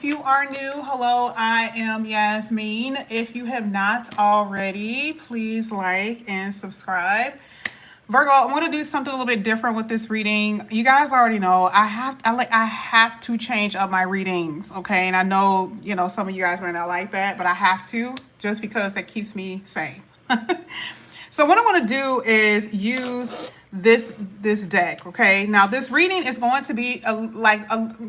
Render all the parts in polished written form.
If you are new, hello, I am Yasmin. If you have not already, please like and subscribe. Virgo, I want to do something a little bit different with this reading. You guys already know I have to change up my readings, okay? And I know, some of you guys might not like that, but I have to just because that keeps me sane. So what I want to do is use this deck, okay? Now this reading is going to be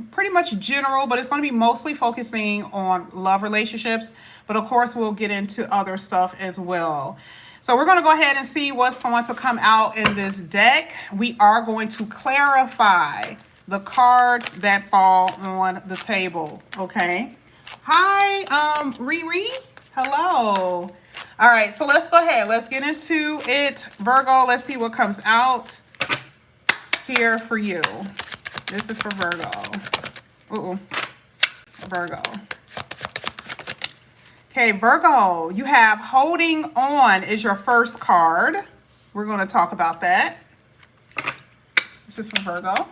pretty much general, but it's going to be mostly focusing on love relationships, but of course we'll get into other stuff as well. So we're going to go ahead and see what's going to come out in this deck. We are going to clarify the cards that fall on the table, okay? Hi, Riri. Hello. All right, so let's go ahead. Let's get into it. Virgo, let's see what comes out here for you. This is for Virgo. Ooh, Virgo. Okay, Virgo, you have holding on is your first card. We're going to talk about that. This is for Virgo.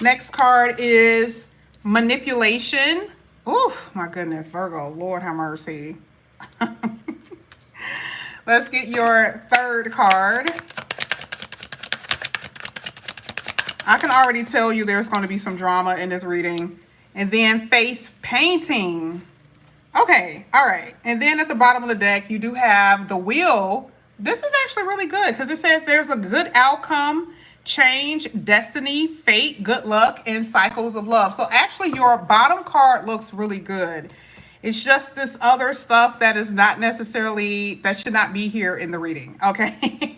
Next card is manipulation. Oh my goodness, Virgo, Lord have mercy. Let's get your third card. I can already tell you there's going to be some drama in this reading. And then face painting. Okay, all right. And then at the bottom of the deck, you do have the wheel. This is actually really good because it says there's a good outcome, change, destiny, fate, good luck, and cycles of love. So actually your bottom card looks really good. It's just this other stuff that is not necessarily, that should not be here in the reading, okay?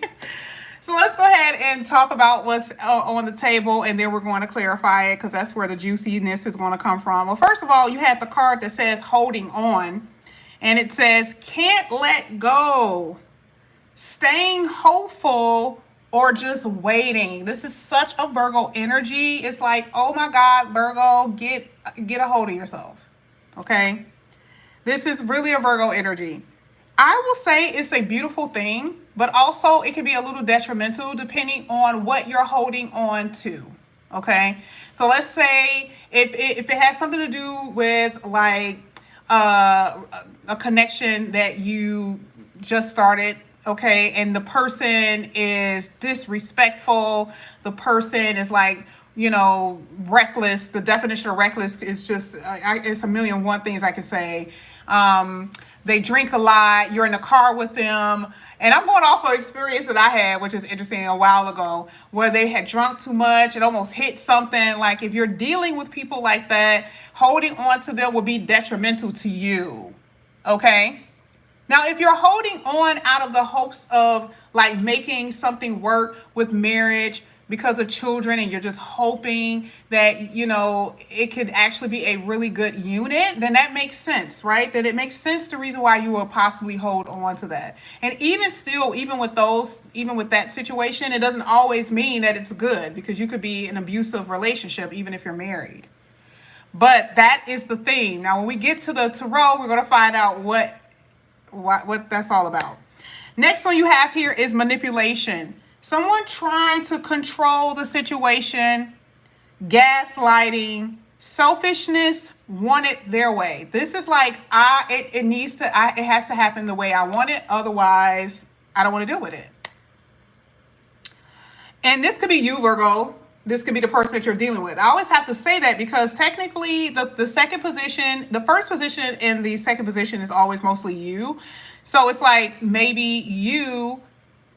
So let's go ahead and talk about what's on the table, and then we're going to clarify it because that's where the juiciness is going to come from. Well, first of all, you have the card that says holding on, and it says can't let go, staying hopeful, or just waiting. This is such a Virgo energy. It's like, oh my God, Virgo, get a hold of yourself, okay? This is really a Virgo energy. I will say it's a beautiful thing, but also it can be a little detrimental depending on what you're holding on to, okay? So let's say if it has something to do with like a connection that you just started, okay, and the person is disrespectful, the person is like, reckless. The definition of reckless is just, it's a million and one things I could say. They drink a lot, you're in the car with them. And I'm going off of experience that I had, which is interesting, a while ago, where they had drunk too much and almost hit something. Like if you're dealing with people like that, holding on to them will be detrimental to you, okay? Now, if you're holding on out of the hopes of like making something work with marriage because of children, and you're just hoping that, it could actually be a really good unit, then that makes sense, right? That it makes sense the reason why you will possibly hold on to that. And even still, even with that situation, it doesn't always mean that it's good, because you could be in an abusive relationship even if you're married. But that is the theme. Now, when we get to the tarot, we're going to find out what that's all about. Next one you have here is manipulation. Someone trying to control the situation, gaslighting, selfishness, want it their way. This is like, it has to happen the way I want it. Otherwise, I don't want to deal with it. And this could be you, Virgo. This could be the person that you're dealing with. I always have to say that because technically the second position, the first position and the second position is always mostly you. So it's like maybe you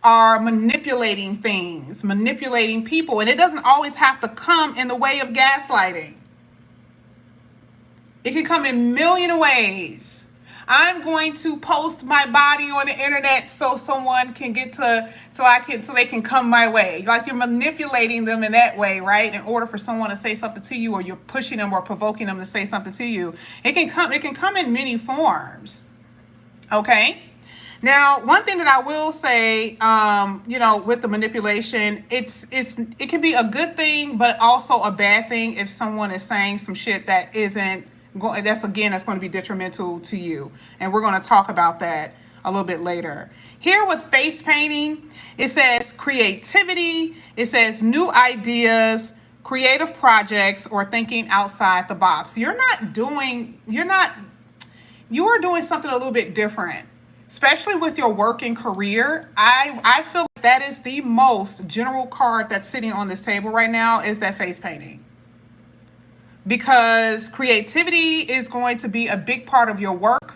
are manipulating things, manipulating people, and it doesn't always have to come in the way of gaslighting. It can come in a million ways. I'm going to post my body on the internet so someone can so they can come my way. Like you're manipulating them in that way, right? In order for someone to say something to you, or you're pushing them or provoking them to say something to you. It can come in many forms. Okay? Now, one thing that I will say, with the manipulation, it can be a good thing, but also a bad thing if someone is saying some shit that isn't going. That's going to be detrimental to you, and we're going to talk about that a little bit later. Here with face painting, it says creativity. It says new ideas, creative projects, or thinking outside the box. You are doing something a little bit different, especially with your work and career. I feel like that is the most general card that's sitting on this table right now, is that face painting. Because creativity is going to be a big part of your work.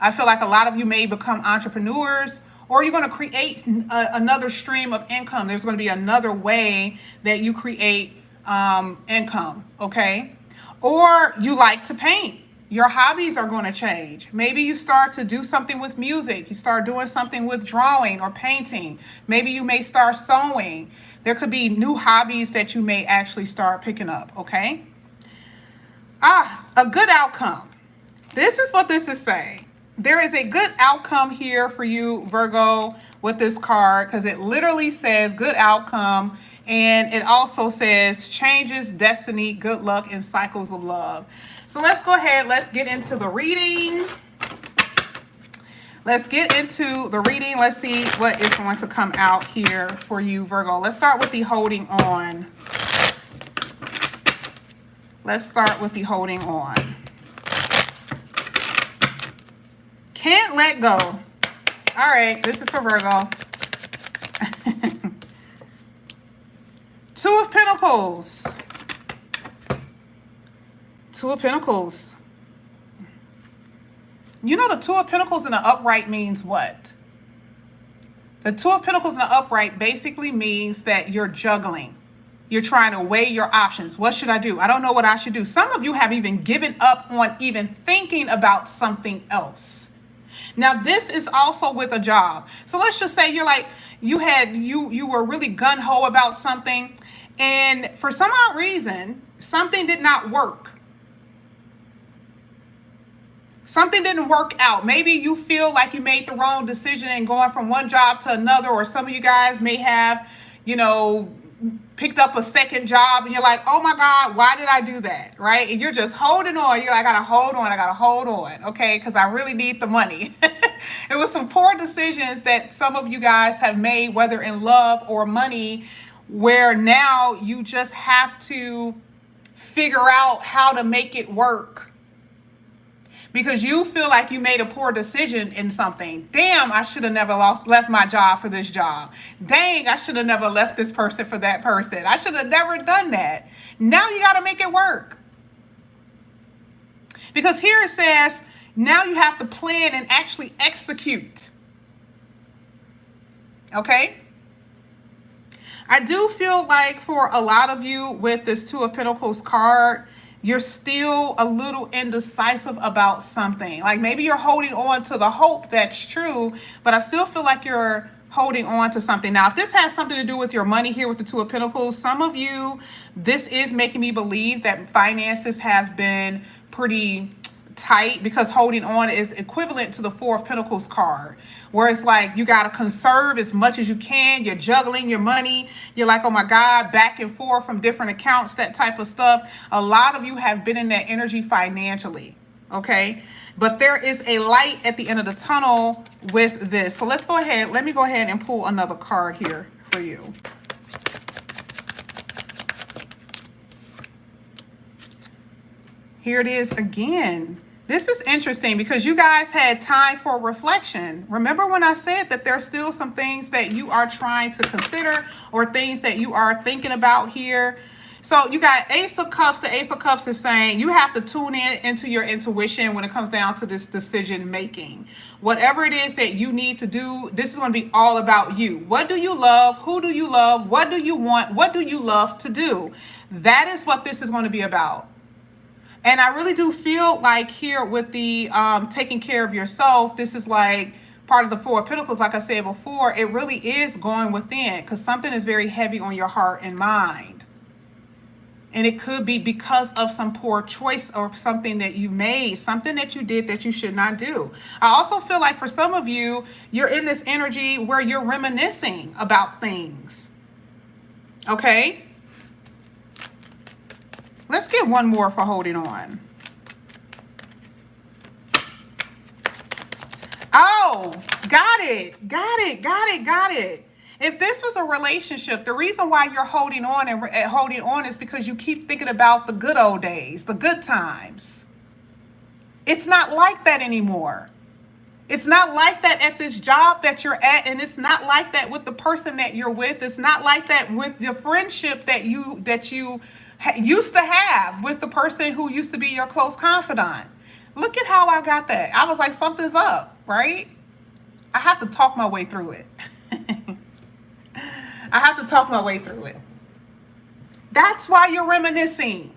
I feel like a lot of you may become entrepreneurs, or you're going to create another stream of income. There's going to be another way that you create income, okay? Or you like to paint. Your hobbies are going to change. Maybe you start to do something with music. You start doing something with drawing or painting. Maybe you may start sewing. There could be new hobbies that you may actually start picking up, okay? A good outcome. This is what this is saying. There is a good outcome here for you, Virgo, with this card, because it literally says good outcome, and it also says changes, destiny, good luck, and cycles of love. So let's go ahead. Let's get into the reading. Let's see what is going to come out here for you, Virgo. Let's start with the holding on. Can't let go. All right, this is for Virgo. Two of Pentacles. You know, the Two of Pentacles in the upright means what? The Two of Pentacles in the upright basically means that you're juggling. You're trying to weigh your options. What should I do? I don't know what I should do. Some of you have even given up on even thinking about something else. Now, this is also with a job. So let's just say you're like, you were really gung-ho about something, and for some odd reason, something did not work. Something didn't work out. Maybe you feel like you made the wrong decision in going from one job to another, or some of you guys may have, picked up a second job, and you're like, oh my God, why did I do that? Right? And you're just holding on. You're like, I gotta hold on. Okay. Cause I really need the money. It was some poor decisions that some of you guys have made, whether in love or money, where now you just have to figure out how to make it work. Because you feel like you made a poor decision in something. Damn, I should have never left my job for this job. Dang, I should have never left this person for that person. I should have never done that. Now you got to make it work. Because here it says, now you have to plan and actually execute. Okay? I do feel like for a lot of you with this Two of Pentacles card, you're still a little indecisive about something. Like maybe you're holding on to the hope that's true, but I still feel like you're holding on to something. Now, if this has something to do with your money here with the Two of Pentacles, some of you, this is making me believe that finances have been pretty tight, because holding on is equivalent to the Four of Pentacles card, where it's like you got to conserve as much as you can. You're juggling your money. You're like, oh my God, back and forth from different accounts, that type of stuff. A lot of you have been in that energy financially. Okay. But there is a light at the end of the tunnel with this. So let's go ahead. Let me go ahead and pull another card here for you. Here it is again. This is interesting because you guys had time for reflection. Remember when I said that there's still some things that you are trying to consider, or things that you are thinking about here? So you got Ace of Cups. The Ace of Cups is saying you have to tune into your intuition when it comes down to this decision making. Whatever it is that you need to do, this is going to be all about you. What do you love? Who do you love? What do you want? What do you love to do? That is what this is going to be about. And I really do feel like here with the taking care of yourself, this is like part of the Four of Pentacles. Like I said before, it really is going within, because something is very heavy on your heart and mind. And it could be because of some poor choice or something that you made, something that you did that you should not do. I also feel like for some of you, you're in this energy where you're reminiscing about things. Okay? Let's get one more for holding on. Oh, got it. If this was a relationship, the reason why you're holding on and holding on is because you keep thinking about the good old days, the good times. It's not like that anymore. It's not like that at this job that you're at, and it's not like that with the person that you're with. It's not like that with the friendship that you used to have with the person who used to be your close confidant. Look at how I got that. I was like, something's up, right? I have to talk my way through it. I have to talk my way through it. That's why you're reminiscing.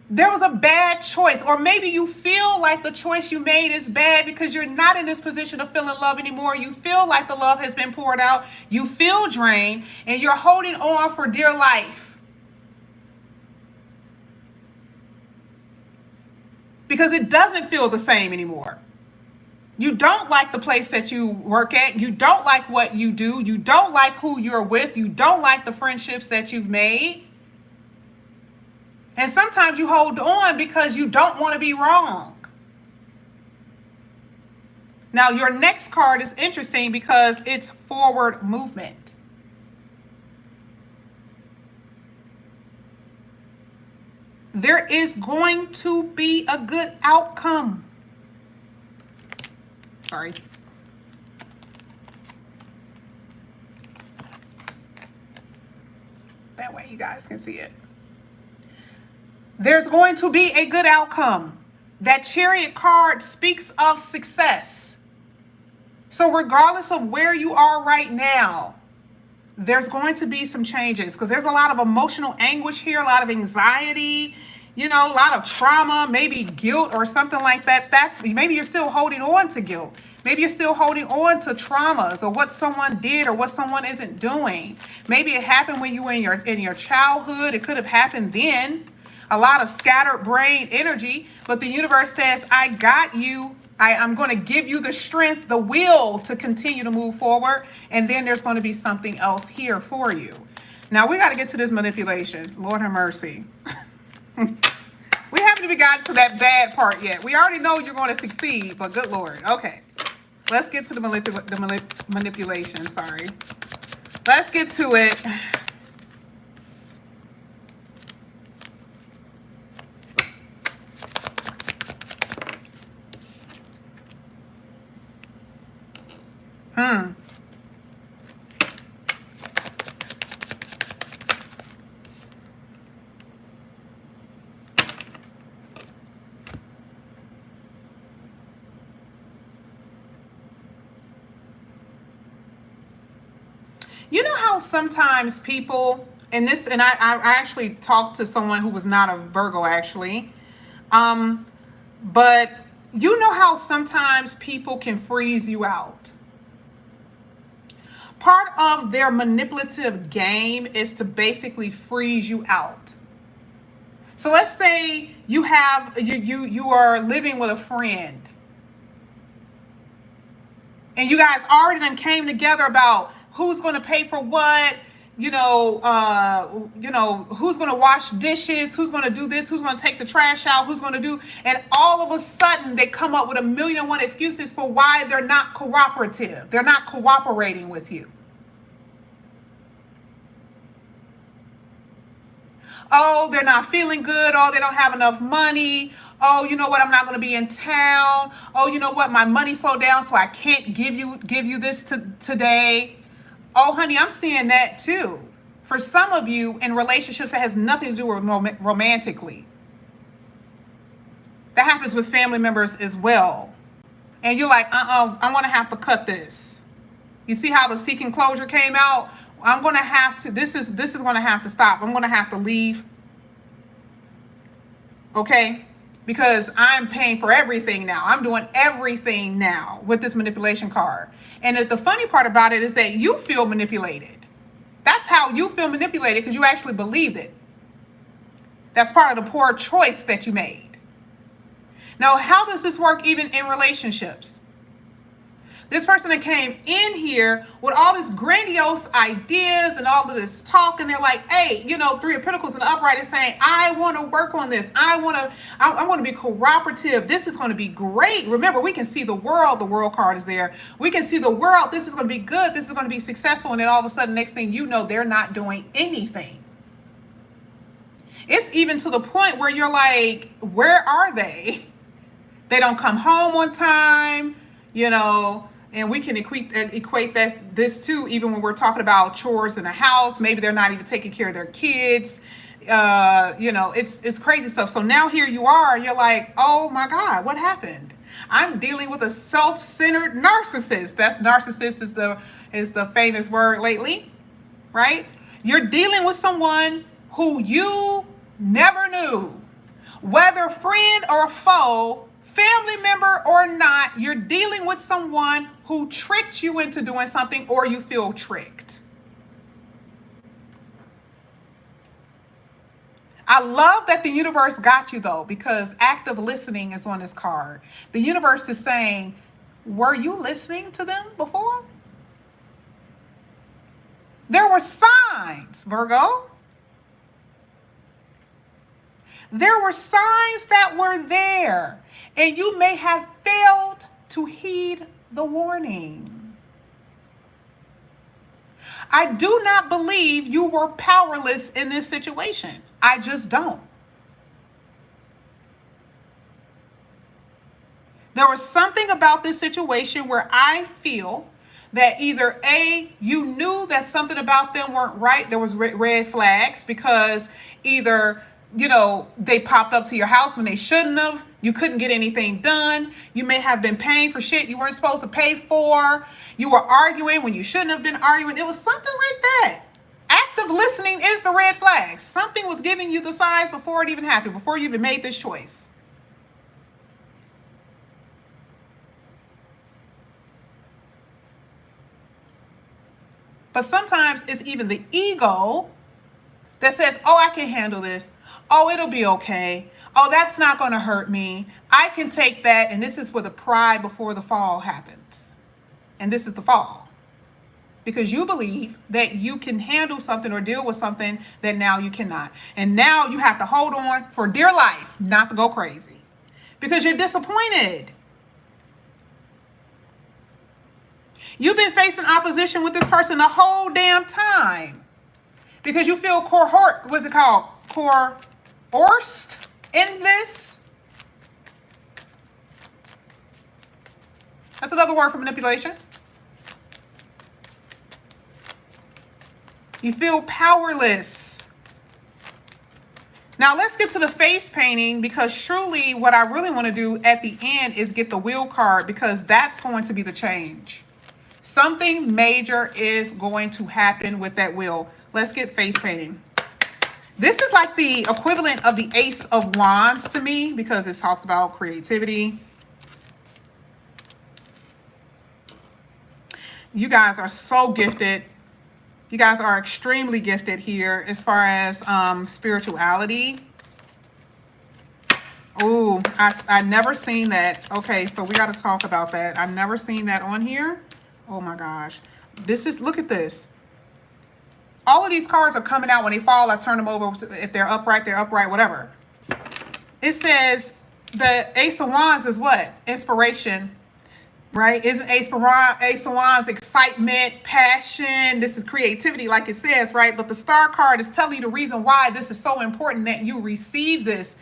There was a bad choice, or maybe you feel like the choice you made is bad because you're not in this position of feeling love anymore. You feel like the love has been poured out. You feel drained, and you're holding on for dear life because it doesn't feel the same anymore. You don't like the place that you work at. You don't like what you do. You don't like who you're with. You don't like the friendships that you've made. And sometimes you hold on because you don't want to be wrong. Now, your next card is interesting because it's forward movement. There is going to be a good outcome. Sorry. That way you guys can see it. There's going to be a good outcome. That Chariot card speaks of success. So regardless of where you are right now, there's going to be some changes because there's a lot of emotional anguish here, a lot of anxiety, a lot of trauma, maybe guilt or something like that. Maybe you're still holding on to guilt. Maybe you're still holding on to traumas or what someone did or what someone isn't doing. Maybe it happened when you were in your childhood. It could have happened then. A lot of scattered brain energy, but the universe says, I got you. I'm going to give you the strength, the will to continue to move forward. And then there's going to be something else here for you. Now we got to get to this manipulation. Lord have mercy. We haven't even gotten to that bad part yet. We already know you're going to succeed, but good Lord. Okay. Let's get to the manipulation. Sorry. Let's get to it. You know how sometimes people, and I actually talked to someone who was not a Virgo actually, but you know how sometimes people can freeze you out. Part of their manipulative game is to basically freeze you out. So let's say you are living with a friend, and you guys already done came together about who's going to pay for what, who's going to wash dishes, who's going to do this, who's going to take the trash out, who's going to do, and all of a sudden they come up with 1,000,001 excuses for why they're not cooperative. They're not cooperating with you. Oh, they're not feeling good. Oh, they don't have enough money. Oh, you know what? I'm not going to be in town. Oh, you know what? My money slowed down, so I can't give you this today. Oh, honey, I'm seeing that too. For some of you in relationships that has nothing to do with romantically. That happens with family members as well. And you're like, I'm going to have to cut this. You see how the seeking closure came out? I'm going to have to, this is going to have to stop. I'm going to have to leave. Okay? Because I'm paying for everything now. I'm doing everything now with this manipulation card. And the funny part about it is that you feel manipulated. That's how you feel manipulated because you actually believed it. That's part of the poor choice that you made. Now, how does this work even in relationships? This person that came in here with all this grandiose ideas and all of this talk, and they're like, hey, you know, Three of Pentacles in the upright is saying, I want to work on this. I want to be cooperative. This is going to be great. Remember, we can see the world. The world card is there. We can see the world. This is going to be good. This is going to be successful. And then all of a sudden, next thing you know, they're not doing anything. It's even to the point where you're like, where are they? They don't come home on time, you know, and we can equate this too, even when we're talking about chores in the house. Maybe they're not even taking care of their kids. You know, it's crazy stuff. So now here you are, you're like, oh my God, what happened? I'm dealing with a self-centered narcissist. That's narcissist is the famous word lately, right? You're dealing with someone who you never knew, whether friend or foe, family member or not. You're dealing with someone who tricked you into doing something, or you feel tricked. I love that the universe got you though, because active listening is on this card. The universe is saying, were you listening to them before? There were signs, Virgo. There were signs that were there, and you may have failed to heed the warning. I do not believe you were powerless in this situation. I just don't. There was something about this situation where I feel that either A, you knew that something about them weren't right. There was red flags because either, you know, they popped up to your house when they shouldn't have. You couldn't get anything done. You may have been paying for shit you weren't supposed to pay for. You were arguing when you shouldn't have been arguing. It was something like that. Active listening is the red flag. Something was giving you the signs before it even happened, before you even made this choice. But sometimes it's even the ego that says, oh, I can handle this. Oh, it'll be okay. Oh, that's not going to hurt me. I can take that. And this is where the pride before the fall happens. And this is the fall. Because you believe that you can handle something or deal with something that now you cannot. And now you have to hold on for dear life not to go crazy. Because you're disappointed. You've been facing opposition with this person the whole damn time. Because you feel coerced in this. That's another word for manipulation. You feel powerless. Now let's get to the face painting, because truly what I really want to do at the end is get the wheel card, because that's going to be the change. Something major is going to happen with that wheel. Let's get face painting. This is like the equivalent of the Ace of Wands to me, because it talks about creativity. You guys are so gifted. You guys are extremely gifted here as far as spirituality. Oh, I never seen that. Okay, so we got to talk about that. I've never seen that on here. Oh my gosh. Look at this. All of these cards are coming out. When they fall, I turn them over. If they're upright, whatever. It says the Ace of Wands is what? Inspiration. Right? Isn't Ace of Wands excitement, passion? This is creativity, like it says, right? But the Star card is telling you the reason why this is so important that you receive this.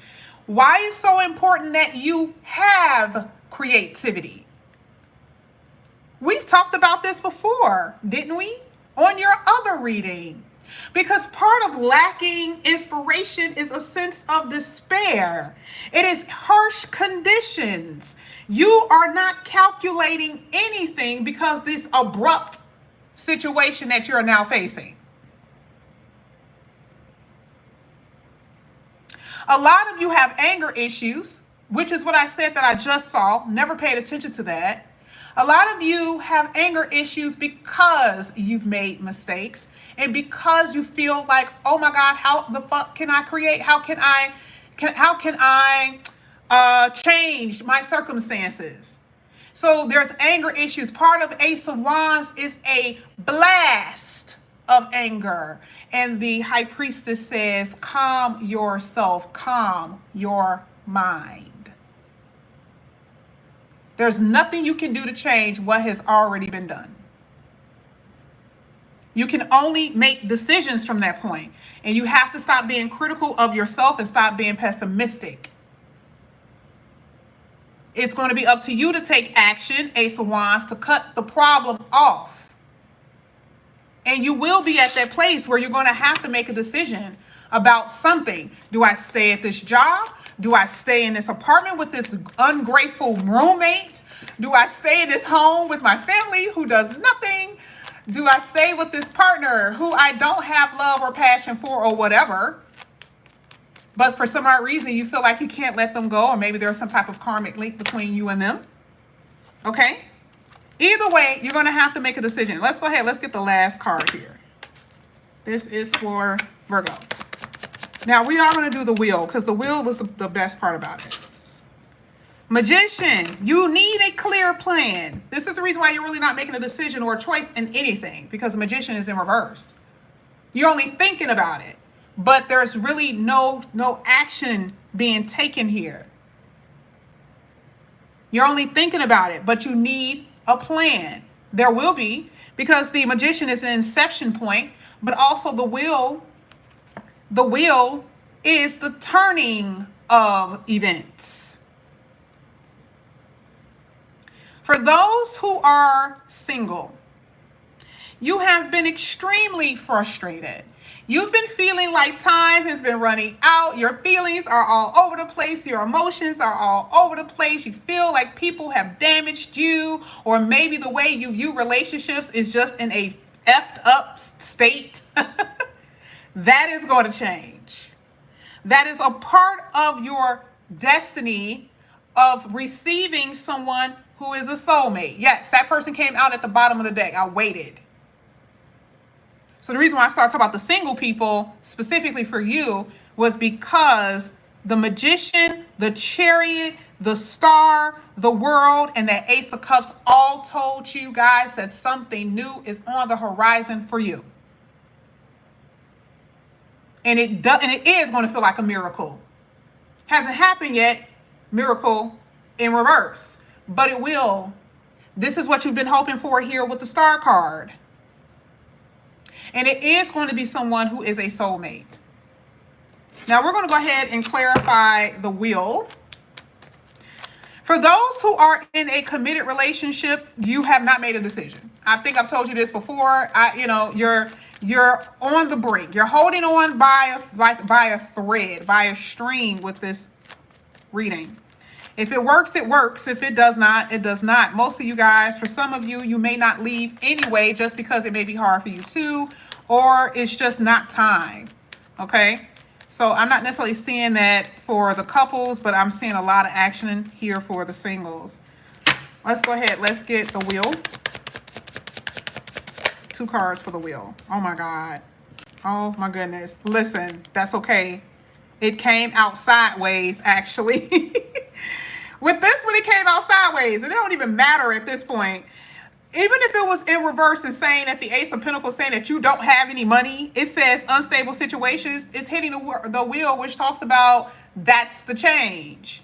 Why it's so important that you have creativity. We've talked about this before, didn't we? On your other reading. Because part of lacking inspiration is a sense of despair. It is harsh conditions. You are not calculating anything because this abrupt situation that you're now facing. A lot of you have anger issues, which is what I said that I just saw. Never paid attention to that. A lot of you have anger issues because you've made mistakes and because you feel like, oh my God, how the fuck can I create? How can I change my circumstances? So there's anger issues. Part of Ace of Wands is a blast of anger. And the High Priestess says, calm yourself, calm your mind. There's nothing you can do to change what has already been done. You can only make decisions from that point. And you have to stop being critical of yourself and stop being pessimistic. It's going to be up to you to take action, Ace of Wands, to cut the problem off. And you will be at that place where you're going to have to make a decision about something. Do I stay at this job? Do I stay in this apartment with this ungrateful roommate? Do I stay in this home with my family who does nothing? Do I stay with this partner who I don't have love or passion for or whatever? But for some odd reason, you feel like you can't let them go, or maybe there's some type of karmic link between you and them. Okay? Either way, you're going to have to make a decision. Let's go ahead. Let's get the last card here. This is for Virgo. Now, we are going to do the wheel because the wheel was the best part about it. Magician, you need a clear plan. This is the reason why you're really not making a decision or a choice in anything, because the Magician is in reverse. You're only thinking about it, but there's really no action being taken here. You're only thinking about it, but you need a plan. There will be, because the Magician is an inception point, but also the wheel is the turning of events. For those who are single, you have been extremely frustrated. You've been feeling like time has been running out. Your feelings are all over the place. Your emotions are all over the place. You feel like people have damaged you, or maybe the way you view relationships is just in a effed up state. That is going to change. That is a part of your destiny of receiving someone who is a soulmate. Yes, that person came out at the bottom of the deck. I waited. So the reason why I started talking about the single people specifically for you was because the Magician, the Chariot, the Star, the World, and the Ace of Cups all told you guys that something new is on the horizon for you. And it is going to feel like a miracle. Hasn't happened yet. Miracle in reverse. But it will. This is what you've been hoping for here with the Star card. And it is going to be someone who is a soulmate. Now we're going to go ahead and clarify the wheel. For those who are in a committed relationship, you have not made a decision. I think I've told you this before. You're on the brink. You're holding on by a thread, by a string with this reading. If it works, it works. If it does not, it does not. Most of you guys, for some of you, you may not leave anyway, just because it may be hard for you too, or it's just not time. Okay? So I'm not necessarily seeing that for the couples, but I'm seeing a lot of action here for the singles. Let's go ahead. Let's get the wheel. 2 cards for the wheel. Oh my God. Oh my goodness. Listen, that's okay. It came out sideways, actually. With this one, it came out sideways. And it don't even matter at this point. Even if it was in reverse and saying that the Ace of Pentacles saying that you don't have any money, it says unstable situations. It's hitting the wheel, which talks about that's the change.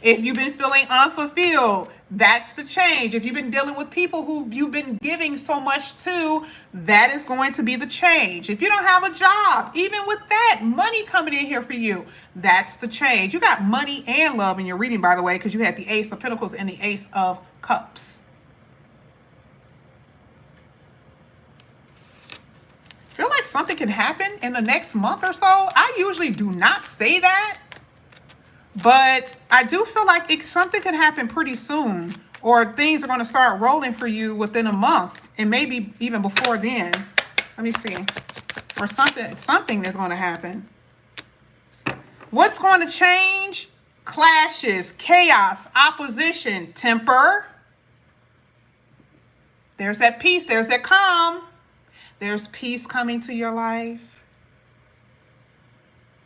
If you've been feeling unfulfilled, that's the change. If you've been dealing with people who you've been giving so much to, that is going to be the change. If you don't have a job, even with that, money coming in here for you, that's the change. You got money and love in your reading, by the way, because you had the Ace of Pentacles and the Ace of Cups. Feel like something can happen in the next month or so. I usually do not say that. But I do feel like something can happen pretty soon, or things are going to start rolling for you within a month, and maybe even before then. Let me see. Or something is going to happen. What's going to change? Clashes, chaos, opposition, temper. There's that peace. There's that calm. There's peace coming to your life.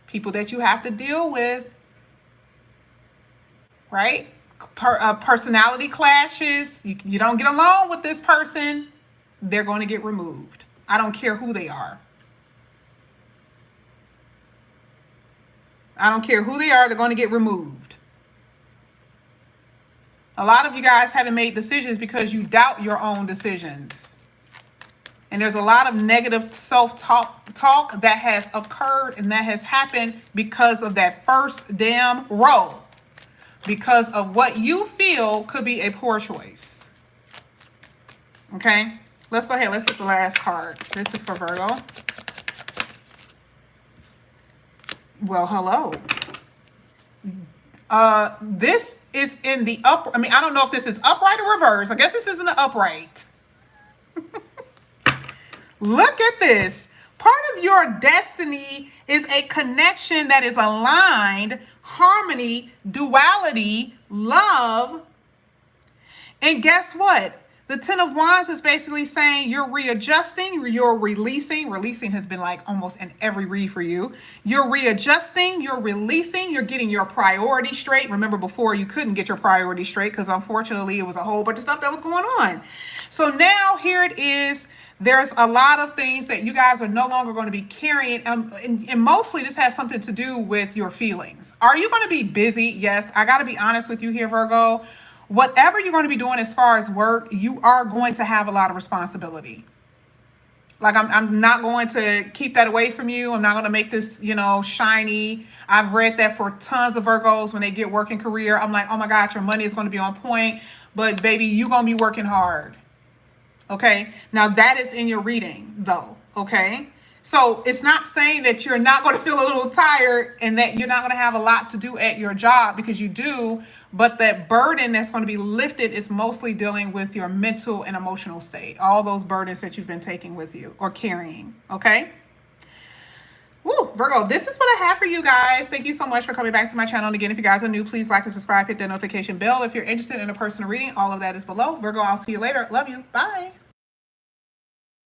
People that you have to deal with. Right? personality clashes, you don't get along with this person, they're going to get removed. I don't care who they are. I don't care who they are, they're going to get removed. A lot of you guys haven't made decisions because you doubt your own decisions. And there's a lot of negative self-talk that has occurred and that has happened because of that first damn row. Because of what you feel could be a poor choice. Okay? Let's go ahead. Let's get the last card. This is for Virgo. Well, hello. This is in the up. I mean, I don't know if this is upright or reverse. I guess this isn't an upright. Look at this. Part of your destiny is a connection that is aligned, harmony, duality, love. And guess what? The Ten of Wands is basically saying you're readjusting, you're releasing. Releasing has been like almost in every read for you. You're readjusting, you're releasing, you're getting your priority straight. Remember before you couldn't get your priority straight because unfortunately it was a whole bunch of stuff that was going on. So now here it is. There's a lot of things that you guys are no longer going to be carrying. And mostly this has something to do with your feelings. Are you going to be busy? Yes, I got to be honest with you here, Virgo. Whatever you're going to be doing as far as work, you are going to have a lot of responsibility. Like I'm not going to keep that away from you. I'm not going to make this, shiny. I've read that for tons of Virgos when they get work and career. I'm like, oh my God, your money is going to be on point. But baby, you're going to be working hard. Okay. Now that is in your reading though. Okay. So it's not saying that you're not going to feel a little tired and that you're not going to have a lot to do at your job, because you do. But that burden that's going to be lifted is mostly dealing with your mental and emotional state. All those burdens that you've been taking with you or carrying. Okay. Woo, Virgo, this is what I have for you guys. Thank you so much for coming back to my channel. And again, if you guys are new, please like and subscribe, hit that notification bell. If you're interested in a personal reading, all of that is below. Virgo, I'll see you later. Love you. Bye.